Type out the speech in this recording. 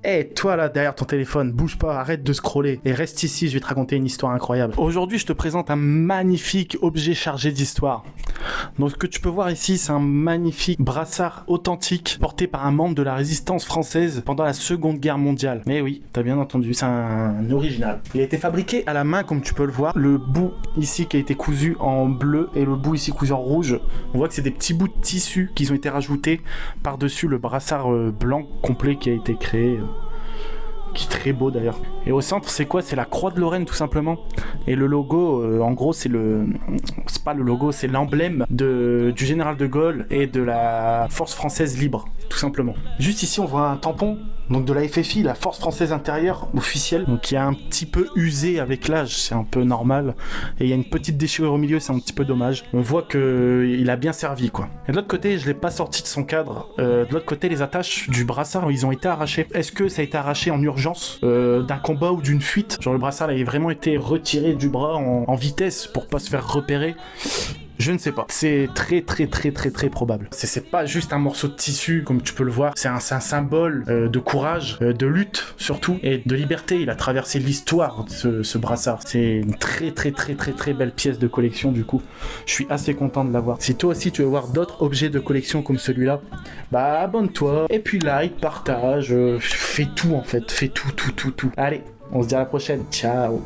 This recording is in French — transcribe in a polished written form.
Eh, toi là, derrière ton téléphone, bouge pas, arrête de scroller et reste ici, je vais te raconter une histoire incroyable. Aujourd'hui, je te présente un magnifique objet chargé d'histoire. Donc, ce que tu peux voir ici, c'est un magnifique brassard authentique porté par un membre de la résistance française pendant la Seconde Guerre mondiale. Mais oui, t'as bien entendu, c'est un original. Il a été fabriqué à la main, comme tu peux le voir. Le bout ici qui a été cousu en bleu et le bout ici cousu en rouge. On voit que c'est des petits bouts de tissu qui ont été rajoutés par-dessus le brassard blanc complet qui a été créé. Qui est très beau d'ailleurs. Et au centre, c'est quoi? C'est la croix de Lorraine tout simplement. Et le logo, en gros, c'est pas le logo, c'est l'emblème du général de Gaulle et de la force française libre, tout simplement. Juste ici, on voit un tampon, donc de la FFI, la force française intérieure officielle, donc qui est un petit peu usé avec l'âge, c'est un peu normal. Et il y a une petite déchirure au milieu, c'est un petit peu dommage. On voit que il a bien servi, quoi. Et de l'autre côté, je l'ai pas sorti de son cadre. De l'autre côté, les attaches du brassard, ils ont été arrachées. Est-ce que ça a été arraché en urgence d'un combat ou d'une fuite? Genre le brassard avait vraiment été retiré du bras en vitesse pour pas se faire repérer. Je ne sais pas. C'est très probable. C'est pas juste un morceau de tissu comme tu peux le voir. C'est un symbole de courage, de lutte surtout et de liberté. Il a traversé l'histoire ce brassard. C'est une très belle pièce de collection du coup. Je suis assez content de l'avoir. Si toi aussi tu veux voir d'autres objets de collection comme celui-là, bah abonne-toi et puis like, partage, fais tout en fait, fais tout. Allez, on se dit à la prochaine. Ciao.